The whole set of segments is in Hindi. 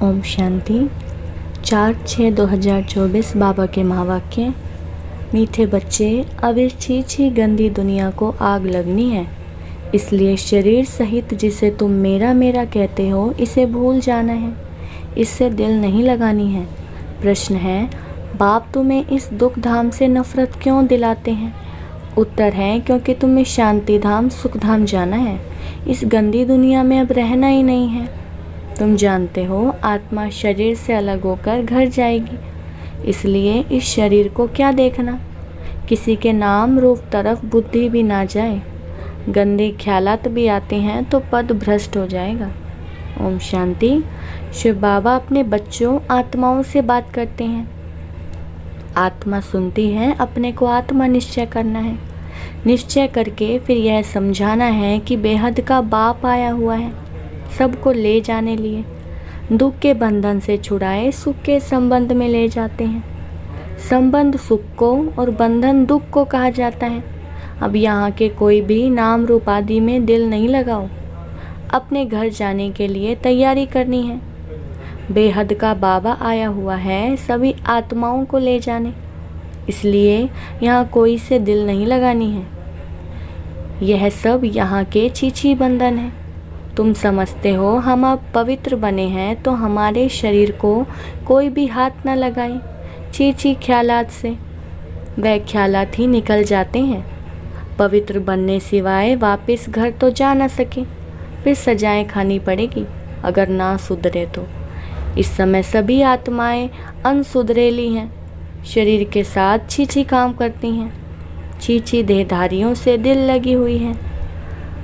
ओम शांति। 4/6/2024 बाबा के महावाक्य। मीठे बच्चे, अब इस छी गंदी दुनिया को आग लगनी है, इसलिए शरीर सहित जिसे तुम मेरा मेरा कहते हो इसे भूल जाना है, इससे दिल नहीं लगानी है। प्रश्न है, बाप तुम्हें इस दुख धाम से नफरत क्यों दिलाते हैं? उत्तर है, क्योंकि तुम्हें शांति धाम सुख धाम जाना है। इस गंदी दुनिया में अब रहना ही नहीं है। तुम जानते हो आत्मा शरीर से अलग होकर घर जाएगी, इसलिए इस शरीर को क्या देखना। किसी के नाम रूप तरफ बुद्धि भी ना जाए, गंदे ख्यालात भी आते हैं तो पद भ्रष्ट हो जाएगा। ओम शांति। शिव बाबा अपने बच्चों आत्माओं से बात करते हैं। आत्मा सुनती है, अपने को आत्मा निश्चय करना है। निश्चय करके फिर यह समझाना है कि बेहद का बाप आया हुआ है, सबको ले जाने लिए। दुख के बंधन से छुड़ाए सुख के संबंध में ले जाते हैं। संबंध सुख को और बंधन दुख को कहा जाता है। अब यहाँ के कोई भी नाम रूप आदि में दिल नहीं लगाओ, अपने घर जाने के लिए तैयारी करनी है। बेहद का बाबा आया हुआ है सभी आत्माओं को ले जाने, इसलिए यहाँ कोई से दिल नहीं लगानी है। यह सब यहाँ के छी बंधन है। तुम समझते हो हम अब पवित्र बने हैं तो हमारे शरीर को कोई भी हाथ न लगाए। छी ख्यालात से वह ख्यालात ही निकल जाते हैं। पवित्र बनने सिवाय वापस घर तो जा न सके, फिर सजाएं खानी पड़ेगी अगर ना सुधरे तो। इस समय सभी आत्माएं अनसुधरेली हैं, शरीर के साथ छी काम करती हैं। छी देहधारियों से दिल लगी हुई है।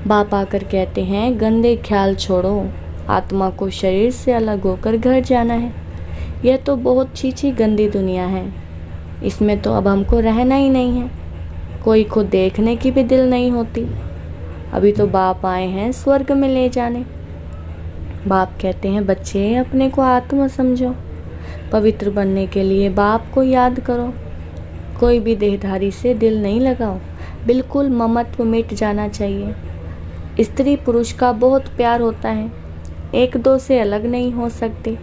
बाप आकर कहते हैं, गंदे ख्याल छोड़ो, आत्मा को शरीर से अलग होकर घर जाना है। यह तो बहुत छी गंदी दुनिया है, इसमें तो अब हमको रहना ही नहीं है। कोई खुद देखने की भी दिल नहीं होती। अभी तो बाप आए हैं स्वर्ग में ले जाने। बाप कहते हैं, बच्चे अपने को आत्मा समझो, पवित्र बनने के लिए बाप को याद करो। कोई भी देहधारी से दिल नहीं लगाओ, बिल्कुल ममत्व मिट जाना चाहिए। स्त्री पुरुष का बहुत प्यार होता है, एक दो से अलग नहीं हो सकते।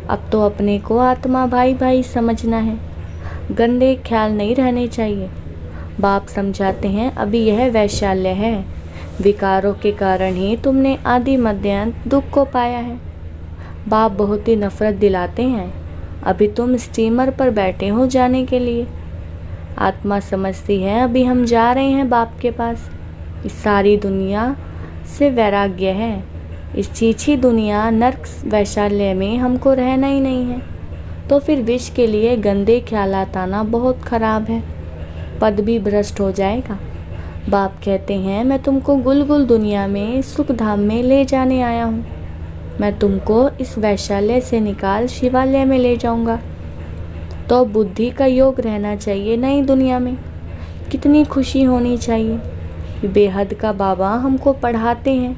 अब तो अपने को आत्मा भाई भाई समझना है, गंदे ख्याल नहीं रहने चाहिए। बाप समझाते हैं, अभी यह वैशाल्य है, विकारों के कारण ही तुमने आदि मध्य अंत दुख को पाया है। बाप बहुत ही नफरत दिलाते हैं। अभी तुम स्टीमर पर बैठे हो जाने के लिए। आत्मा समझती है अभी हम जा रहे हैं बाप के पास। इस सारी दुनिया से वैराग्य है। इस छी दुनिया नर्क वैशाल्य में हमको रहना ही नहीं है, तो फिर विष के लिए गंदे ख्यालात आना बहुत खराब है, पद भी भ्रष्ट हो जाएगा। बाप कहते हैं, मैं तुमको गुलगुल दुनिया में सुख धाम में ले जाने आया हूँ। मैं तुमको इस वैशाल्य से निकाल शिवालय में ले जाऊंगा। तो बुद्धि का योग रहना चाहिए नई दुनिया में। कितनी खुशी होनी चाहिए कि बेहद का बाबा हमको पढ़ाते हैं।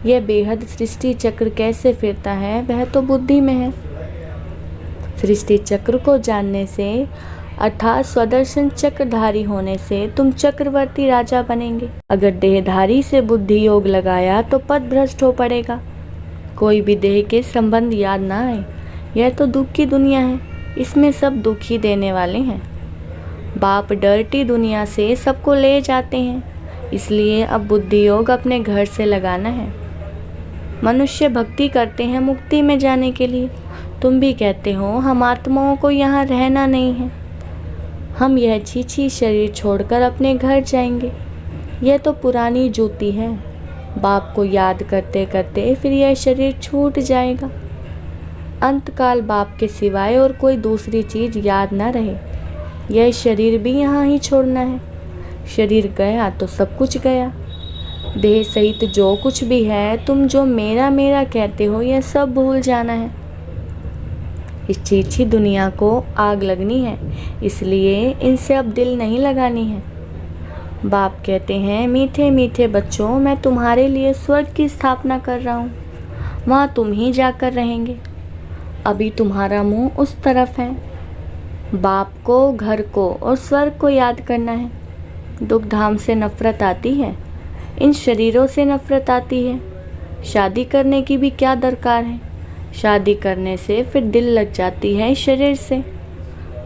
यह बेहद सृष्टि चक्र कैसे फिरता है वह तो बुद्धि में है। सृष्टि चक्र को जानने से अर्थात स्वदर्शन चक्रधारी होने से तुम चक्रवर्ती राजा बनेंगे। अगर देहधारी से बुद्धि योग लगाया तो पद भ्रष्ट हो पड़ेगा। कोई भी देह के संबंध याद ना आए। यह तो दुख की दुनिया है, इसमें सब दुख ही देने वाले हैं। बाप डर्टी दुनिया से सबको ले जाते हैं, इसलिए अब बुद्धि योग अपने घर से लगाना है। मनुष्य भक्ति करते हैं मुक्ति में जाने के लिए। तुम भी कहते हो हम आत्माओं को यहाँ रहना नहीं है, हम यह छी शरीर छोड़कर अपने घर जाएंगे। यह तो पुरानी जूती है। बाप को याद करते करते फिर यह शरीर छूट जाएगा। अंतकाल बाप के सिवाय और कोई दूसरी चीज याद ना रहे। यह शरीर भी यहाँ ही छोड़ना है। शरीर गया तो सब कुछ गया। देह सहित जो कुछ भी है, तुम जो मेरा मेरा कहते हो, यह सब भूल जाना है। इस छी दुनिया को आग लगनी है, इसलिए इनसे अब दिल नहीं लगानी है। बाप कहते हैं, मीठे मीठे बच्चों, मैं तुम्हारे लिए स्वर्ग की स्थापना कर रहा हूँ, वहाँ तुम ही जाकर रहेंगे। अभी तुम्हारा मुंह उस तरफ है। बाप को, घर को और स्वर्ग को याद करना है। दुख धाम से नफरत आती है, इन शरीरों से नफरत आती है। शादी करने की भी क्या दरकार है, शादी करने से फिर दिल लग जाती है शरीर से।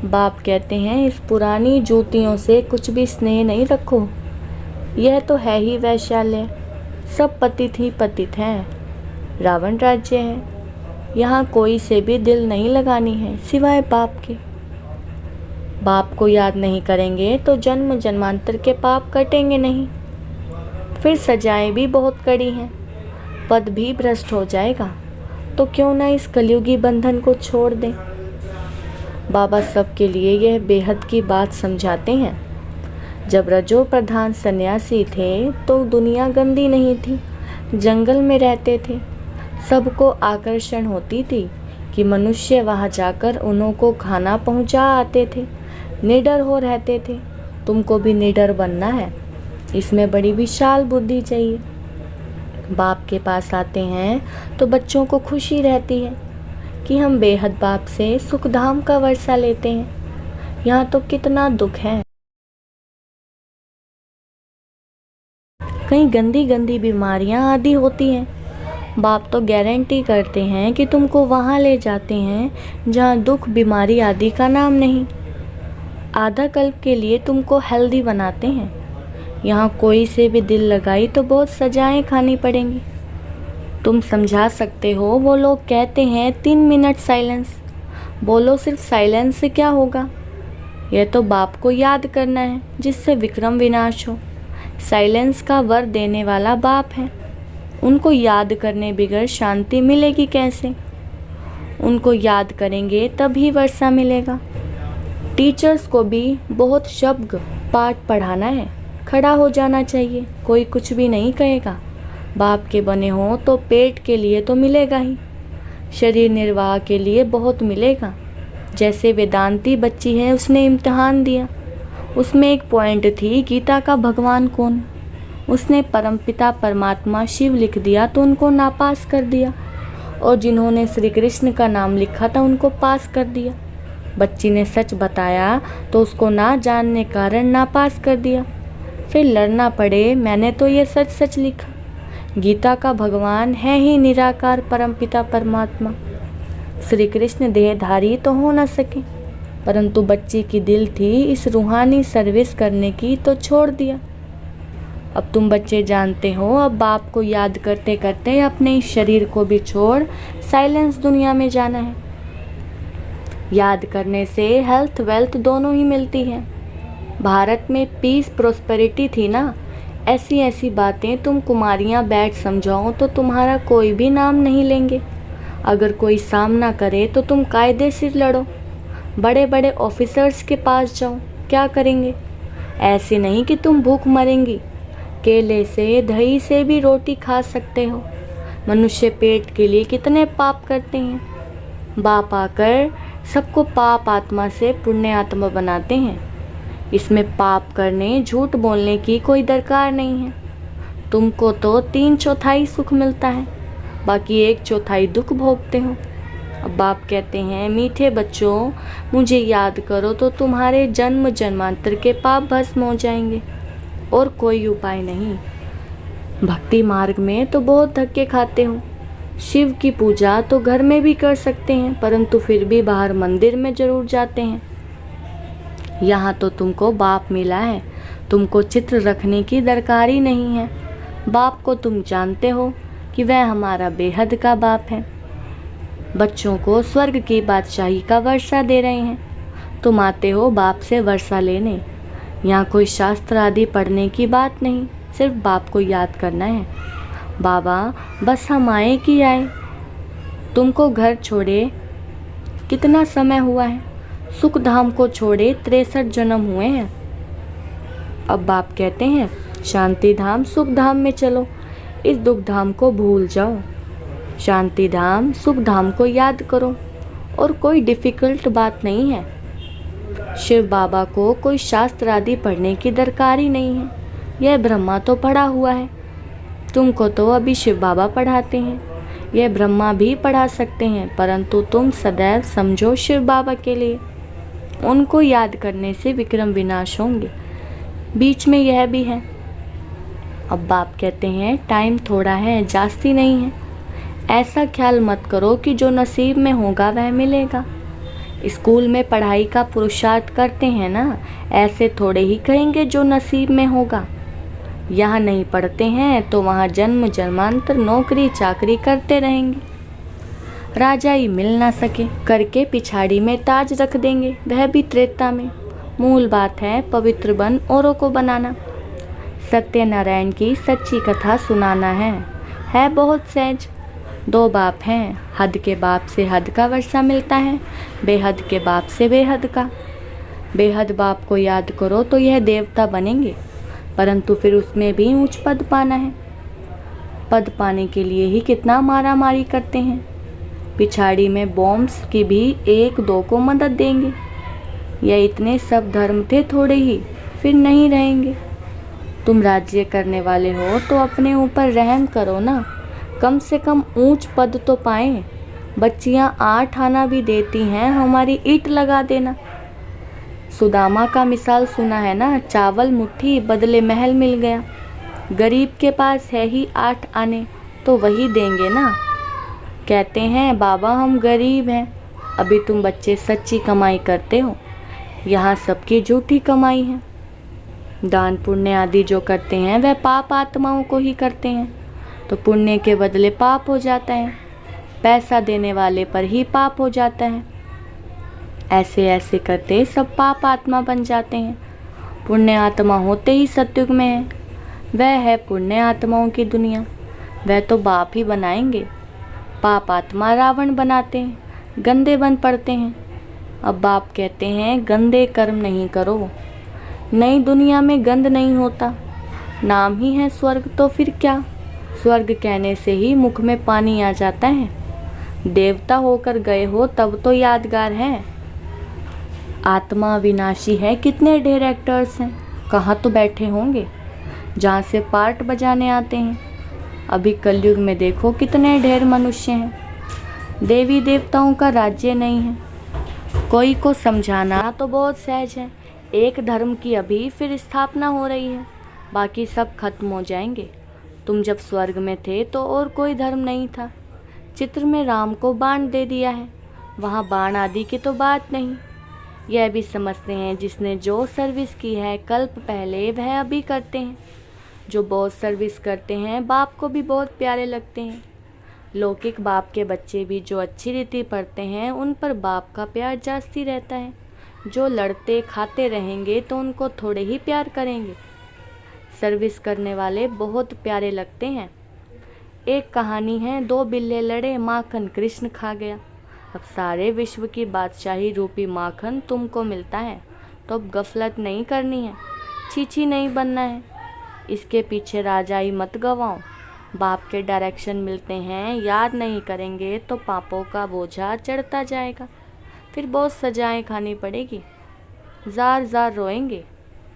बाप कहते हैं इस पुरानी जूतियों से कुछ भी स्नेह नहीं रखो, यह तो है ही वैशाल्य, सब पतित ही पतित हैं, रावण राज्य है, यहाँ कोई से भी दिल नहीं लगानी है सिवाय बाप के। बाप को याद नहीं करेंगे तो जन्म जन्मांतर के पाप कटेंगे नहीं, फिर सजाएं भी बहुत कड़ी हैं, पद भी भ्रष्ट हो जाएगा, तो क्यों ना इस कलयुगी बंधन को छोड़ दें। बाबा सबके लिए यह बेहद की बात समझाते हैं। जब रजो प्रधान सन्यासी थे तो दुनिया गंदी नहीं थी, जंगल में रहते थे, सबको आकर्षण होती थी कि मनुष्य वहाँ जाकर उन्हों को खाना पहुँचा आते थे, निडर हो रहते थे। तुमको भी निडर बनना है, इसमें बड़ी विशाल बुद्धि चाहिए। बाप के पास आते हैं तो बच्चों को खुशी रहती है कि हम बेहद बाप से सुखधाम का वर्षा लेते हैं, यहाँ तो कितना दुख है। कहीं गंदी गंदी बीमारियां आदि होती हैं, बाप तो गारंटी करते हैं कि तुमको वहाँ ले जाते हैं जहाँ दुख बीमारी आदि का नाम नहीं। आधा कल्प के लिए तुमको हेल्दी बनाते हैं, यहाँ कोई से भी दिल लगाई तो बहुत सजाएं खानी पड़ेंगी। तुम समझा सकते हो, वो लोग कहते हैं 3 मिनट साइलेंस, बोलो सिर्फ साइलेंस से क्या होगा, यह तो बाप को याद करना है जिससे विक्रम विनाश हो। साइलेंस का वर देने वाला बाप है, उनको याद करने बिगड़ शांति मिलेगी कैसे। उनको याद करेंगे तभी वर्षा मिलेगा। टीचर्स को भी बहुत शब्द पाठ पढ़ाना है, खड़ा हो जाना चाहिए, कोई कुछ भी नहीं कहेगा। बाप के बने हो तो पेट के लिए तो मिलेगा ही, शरीर निर्वाह के लिए बहुत मिलेगा। जैसे वेदांती बच्ची है, उसने इम्तिहान दिया, उसमें एक पॉइंट थी गीता का भगवान कौन, उसने परमपिता परमात्मा शिव लिख दिया तो उनको नापास कर दिया, और जिन्होंने श्री कृष्ण का नाम लिखा था उनको पास कर दिया। बच्ची ने सच बताया तो उसको ना जानने कारण नापास कर दिया, फिर लड़ना पड़े, मैंने तो ये सच सच लिखा। गीता का भगवान है ही निराकार परमपिता परमात्मा, श्री कृष्ण देहधारी तो हो न सके, परंतु बच्ची की दिल थी इस रूहानी सर्विस करने की तो छोड़ दिया। अब तुम बच्चे जानते हो, अब बाप को याद करते करते अपने इस शरीर को भी छोड़ साइलेंस दुनिया में जाना है। याद करने से हेल्थ वेल्थ दोनों ही मिलती है। भारत में पीस प्रोस्पेरिटी थी ना, ऐसी ऐसी बातें तुम कुमारियाँ बैठ समझाओ तो तुम्हारा कोई भी नाम नहीं लेंगे। अगर कोई सामना करे तो तुम कायदे से लड़ो, बड़े बड़े ऑफिसर्स के पास जाओ, क्या करेंगे। ऐसे नहीं कि तुम भूख मरेंगी, केले से दही से भी रोटी खा सकते हो। मनुष्य पेट के लिए कितने पाप करते हैं, बाप आकर सबको पाप आत्मा से पुण्य आत्मा बनाते हैं। इसमें पाप करने झूठ बोलने की कोई दरकार नहीं है। तुमको तो 3/4 सुख मिलता है, बाकी 1/4 दुख भोगते हो। अब बाप कहते हैं मीठे बच्चों, मुझे याद करो तो तुम्हारे जन्म जन्मांतर के पाप भस्म हो जाएंगे, और कोई उपाय नहीं। भक्ति मार्ग में तो बहुत धक्के खाते हो। शिव की पूजा तो घर में भी कर सकते हैं, परंतु फिर भी बाहर मंदिर में जरूर जाते हैं। यहाँ तो तुमको बाप मिला है, तुमको चित्र रखने की दरकार ही नहीं है। बाप को तुम जानते हो कि वह हमारा बेहद का बाप है। बच्चों को स्वर्ग की बादशाही का वर्षा दे रहे हैं, तुम आते हो बाप से वर्षा लेने। यहाँ कोई शास्त्र आदि पढ़ने की बात नहीं, सिर्फ बाप को याद करना है। बाबा बस हम आए कि आए, तुमको घर छोड़े कितना समय हुआ है, सुख धाम को छोड़े 63 जन्म हुए हैं। अब बाप कहते हैं शांति धाम सुख धाम में चलो, इस दुख धाम को भूल जाओ। शांति धाम सुख धाम को याद करो, और कोई डिफ़िकल्ट बात नहीं है। शिव बाबा को कोई शास्त्र आदि पढ़ने की दरकार ही नहीं है, यह ब्रह्मा तो पढ़ा हुआ है, तुमको तो अभी शिव बाबा पढ़ाते हैं। यह ब्रह्मा भी पढ़ा सकते हैं, परंतु तुम सदैव समझो शिव बाबा के लिए, उनको याद करने से विक्रम विनाश होंगे। बीच में यह भी है। अब बाप कहते हैं टाइम थोड़ा है, जास्ती नहीं है, ऐसा ख्याल मत करो कि जो नसीब में होगा वह मिलेगा। स्कूल में पढ़ाई का पुरुषार्थ करते हैं ना, ऐसे थोड़े ही कहेंगे जो नसीब में होगा। यहाँ नहीं पढ़ते हैं तो वहाँ जन्म जन्मांतर नौकरी चाकरी करते रहेंगे। राजाई मिल ना सके करके पिछाड़ी में ताज रख देंगे, वह भी त्रेता में। मूल बात है पवित्र बन औरों को बनाना। सत्यनारायण की सच्ची कथा सुनाना है बहुत सहज। 2 बाप हैं, हद के बाप से हद का वर्षा मिलता है, बेहद के बाप से बेहद का। बेहद बाप को याद करो तो यह देवता बनेंगे, परंतु फिर उसमें भी ऊंच पद पाना है। पद पाने के लिए ही कितना मारा मारी करते हैं। पिछाड़ी में बॉम्ब्स की भी 1-2 को मदद देंगे। यह इतने सब धर्म थे थोड़े ही, फिर नहीं रहेंगे। तुम राज्य करने वाले हो तो अपने ऊपर रहम करो ना, कम से कम ऊंच पद तो पाएं। बच्चियां 8 आना भी देती हैं, हमारी ईंट लगा देना। सुदामा का मिसाल सुना है ना, चावल मुट्ठी बदले महल मिल गया। गरीब के पास है ही 8 आने तो वही देंगे ना। कहते हैं बाबा हम गरीब हैं, अभी तुम बच्चे सच्ची कमाई करते हो, यहाँ सबकी झूठी कमाई है। दान पुण्य आदि जो करते हैं वह पाप आत्माओं को ही करते हैं, तो पुण्य के बदले पाप हो जाता है। पैसा देने वाले पर ही पाप हो जाता है। ऐसे ऐसे करते सब पाप आत्मा बन जाते हैं। पुण्य आत्मा होते ही सतयुग में है, वह है पुण्य आत्माओं की दुनिया। वह तो बाप ही बनाएंगे। पाप आत्मा रावण बनाते हैं, गंदे बन पड़ते हैं। अब बाप कहते हैं गंदे कर्म नहीं करो। नई दुनिया में गंद नहीं होता, नाम ही है स्वर्ग, तो फिर क्या। स्वर्ग कहने से ही मुख में पानी आ जाता है। देवता होकर गए हो तब तो यादगार है। आत्मा विनाशी है, कितने ढेर एक्टर्स हैं, कहाँ तो बैठे होंगे जहाँ से पार्ट बजाने आते हैं। अभी कलयुग में देखो कितने ढेर मनुष्य हैं। देवी देवताओं का राज्य नहीं है। कोई को समझाना तो बहुत सहज है। एक धर्म की अभी फिर स्थापना हो रही है, बाकी सब खत्म हो जाएंगे। तुम जब स्वर्ग में थे तो और कोई धर्म नहीं था। चित्र में राम को बाण दे दिया है, वहाँ बाण आदि की तो बात नहीं। यह भी समझते हैं जिसने जो सर्विस की है कल्प पहले वह अभी करते हैं। जो बहुत सर्विस करते हैं बाप को भी बहुत प्यारे लगते हैं। लौकिक बाप के बच्चे भी जो अच्छी रीति पढ़ते हैं उन पर बाप का प्यार जास्ती रहता है। जो लड़ते खाते रहेंगे तो उनको थोड़े ही प्यार करेंगे। सर्विस करने वाले बहुत प्यारे लगते हैं। एक कहानी है, 2 बिल्ले लड़े, माखन कृष्ण खा गया। अब सारे विश्व की बादशाही रूपी माखन तुमको मिलता है, तो अब गफलत नहीं करनी है, छीछी नहीं बनना है। इसके पीछे राजाई मत गवाओ। बाप के डायरेक्शन मिलते हैं, याद नहीं करेंगे तो पापों का बोझा चढ़ता जाएगा, फिर बहुत सजाएं खानी पड़ेगी, जार जार रोएंगे।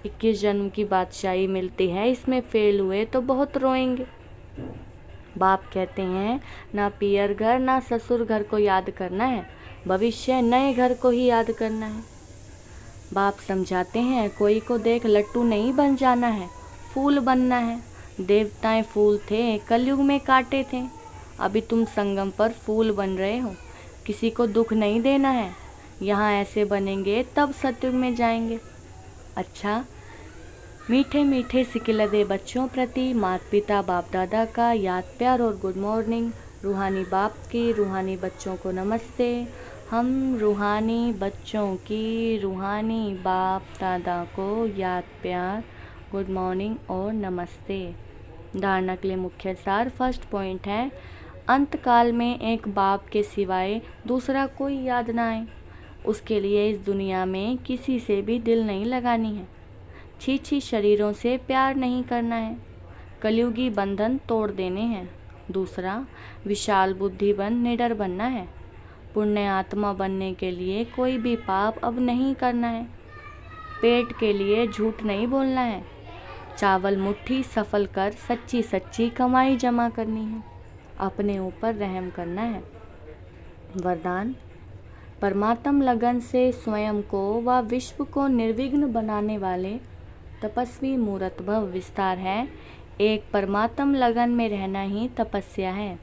21 जन्म की बादशाही मिलती है, इसमें फेल हुए तो बहुत रोएंगे। बाप कहते हैं ना पियर घर ना ससुर घर को याद करना है, भविष्य नए घर को ही याद करना है। बाप समझाते हैं कोई को देख लट्टू नहीं बन जाना है, फूल बनना है। देवताएं फूल थे, कलयुग में कांटे थे, अभी तुम संगम पर फूल बन रहे हो। किसी को दुख नहीं देना है, यहाँ ऐसे बनेंगे तब सतयुग में जाएंगे। अच्छा, मीठे मीठे सिकिलदे बच्चों प्रति माता पिता बाप दादा का याद प्यार और गुड मॉर्निंग। रूहानी बाप की रूहानी बच्चों को नमस्ते। हम रूहानी बच्चों की रूहानी बाप दादा को याद प्यार, गुड मॉर्निंग और नमस्ते। धारणा के लिए मुख्य सार। फर्स्ट पॉइंट है, अंत काल में एक बाप के सिवाय दूसरा कोई याद ना आए, उसके लिए इस दुनिया में किसी से भी दिल नहीं लगानी है। छीछी शरीरों से प्यार नहीं करना है, कलयुगी बंधन तोड़ देने हैं। दूसरा, विशाल बुद्धि बन निडर बनना है। पुण्य आत्मा बनने के लिए कोई भी पाप अब नहीं करना है। पेट के लिए झूठ नहीं बोलना है। चावल मुट्ठी सफल कर सच्ची सच्ची कमाई जमा करनी है। अपने ऊपर रहम करना है। वरदान, परमात्म लगन से स्वयं को व विश्व को निर्विघ्न बनाने वाले तपस्वी मूर्त भव विस्तार है। एक परमात्म लगन में रहना ही तपस्या है।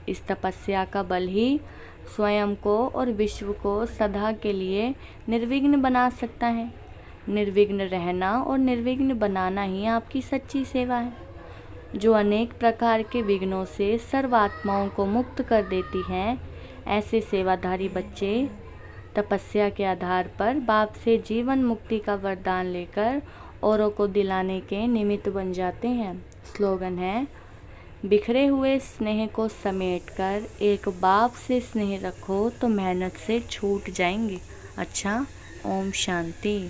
इस तपस्या का बल ही स्वयं को और विश्व को सदा के लिए निर्विघ्न बना सकता है। निर्विघ्न रहना और निर्विघ्न बनाना ही आपकी सच्ची सेवा है, जो अनेक प्रकार के विघ्नों से सर्वात्माओं को मुक्त कर देती है। ऐसे सेवाधारी बच्चे तपस्या के आधार पर बाप से जीवन मुक्ति का वरदान लेकर औरों को दिलाने के निमित्त बन जाते हैं। स्लोगन है, बिखरे हुए स्नेह को समेटकर एक बाप से स्नेह रखो तो मेहनत से छूट जाएंगे। अच्छा, ओम शांति।